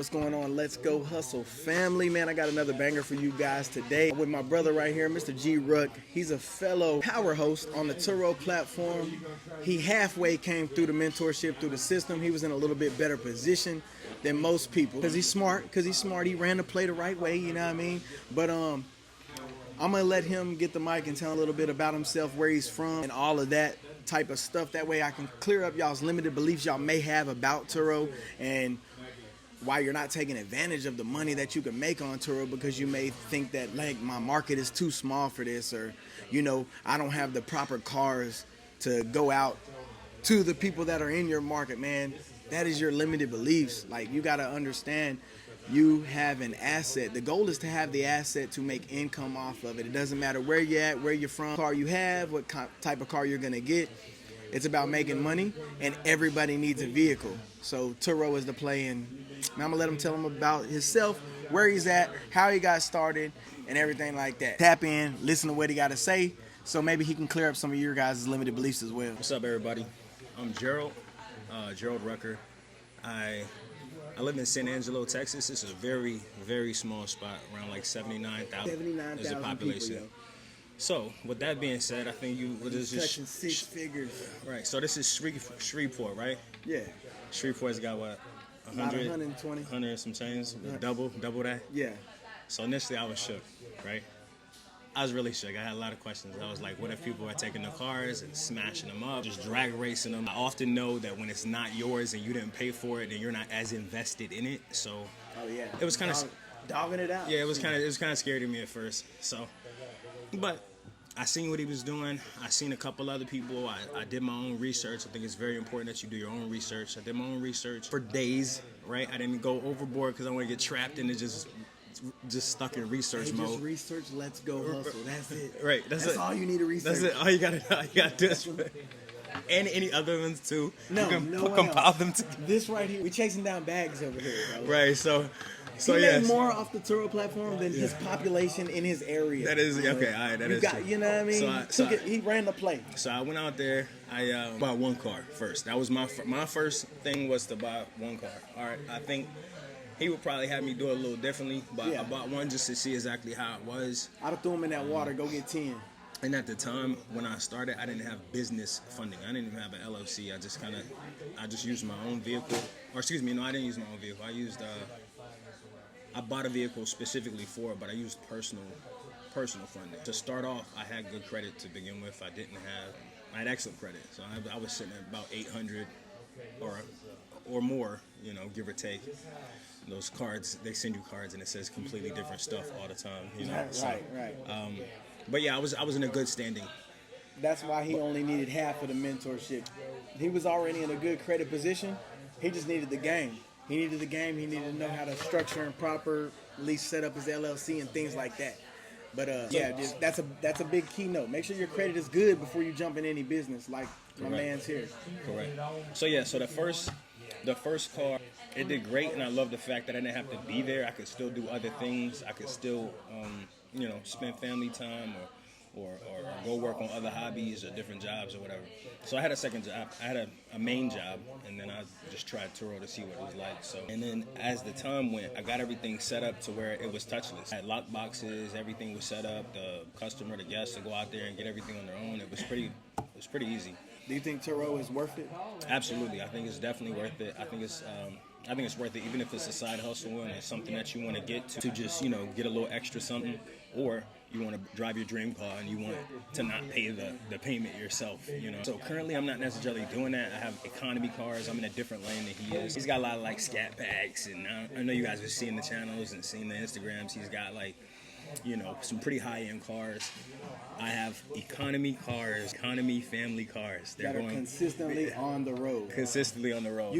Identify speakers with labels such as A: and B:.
A: What's going on? Let's go hustle family, man. I got another banger for you guys today with my brother right here, Mr. G Ruck. He's a fellow power host on the Turo platform. He halfway came through the mentorship, through the system. He was in a little bit better position than most people because he's smart. He ran the play the right way, you know what I mean? But I'm gonna let him get the mic and tell a little bit about himself, where he's from, and all of that type of stuff. That way I can clear up y'all's limited beliefs y'all may have about Turo and why you're not taking advantage of the money that you can make on Turo, because you may think that, like, my market is too small for this, or, you know, I don't have the proper cars to go out to the people that are in your market. Man, that is your limited beliefs. Like, you got to understand you have an asset. The goal is to have the asset to make income off of it. It doesn't matter where you're at, where you're from, car you have, what type of car you're going to get. It's about making money, and everybody needs a vehicle. So Turo is the play, and now I'm going to let him tell him about himself, where he's at, how he got started, and everything like that. Tap in, listen to what he got to say, so maybe he can clear up some of your guys' limited beliefs as well.
B: What's up, everybody? I'm Gerald Rucker. I live in San Angelo, Texas. This is a very, very small spot, around like 79,000 is the population.
A: People,
B: so, with that being said, I think
A: this is touching six figures.
B: Right. So this is Shreveport, right?
A: Yeah.
B: Shreveport's got what? 100,
A: 120.
B: 100 some change. Double that.
A: Yeah.
B: So initially I was shook, right? I was really shook. I had a lot of questions. I was like, what if people are taking the cars and smashing them up, just drag racing them? I often know that when it's not yours and you didn't pay for it, then you're not as invested in it. So it was kind of
A: dogging it out.
B: Yeah, it was kind of scary to me at first. So, but I seen what he was doing. I seen a couple other people. I did my own research. I think it's very important that you do your own research. I did my own research for days, right? I didn't go overboard because I want to get trapped into just stuck in research mode.
A: Just research, let's go hustle. That's it.
B: Right. That's
A: all you need to research.
B: That's it. All you gotta do is and any other ones too.
A: No,
B: you can
A: no one
B: compile
A: else.
B: them together.
A: This right here, we're chasing down bags over here, bro.
B: Right. So
A: he
B: yes.
A: made more off the Turo platform than his population in his area.
B: That is okay. All right, that is true.
A: You know what I mean? He ran the play.
B: So I went out there. I bought one car first. That was my first thing, was to buy one car. All right. I think he would probably have me do it a little differently, but I bought one just to see exactly how it was.
A: I'd have threw him in that water. Go get 10.
B: And at the time when I started, I didn't have business funding. I didn't even have an LLC. I just used my own vehicle. Or excuse me, no, I didn't use my own vehicle. I bought a vehicle specifically for it, but I used personal funding. To start off, I had good credit to begin with. I had excellent credit. So I was sitting at about 800 or more, you know, give or take. Those cards, they send you cards and it says completely different stuff all the time, you know.
A: Right.
B: But yeah, I was in a good standing.
A: That's why he only needed half of the mentorship. He was already in a good credit position. He just needed the game. He needed to know how to structure and properly set up his LLC and things like that. But that's a big keynote. Make sure your credit is good before you jump in any business, like my man's here.
B: Correct. So the first car, it did great, and I love the fact that I didn't have to be there. I could still do other things. I could still, spend family time or go work on other hobbies or different jobs or whatever. So I had a second job. I had a main job, and then I just tried Turo to see what it was like. So, and then as the time went, I got everything set up to where it was touchless. I had lock boxes, everything was set up. The customer, the guest, to go out there and get everything on their own. It was pretty easy.
A: Do you think Turo is worth it?
B: Absolutely. I think it's definitely worth it. I think it's worth it, even if it's a side hustle and it's something that you want to get to just, get a little extra something, or you want to drive your dream car and you want to not pay the payment yourself, So currently I'm not necessarily doing that. I have economy cars. I'm in a different lane than he is. He's got a lot of like scat packs, and I know you guys have seen the channels and seen the Instagrams. He's got like, some pretty high-end cars. I have economy cars, economy family cars.
A: They're consistently on the road.
B: Consistently on the road.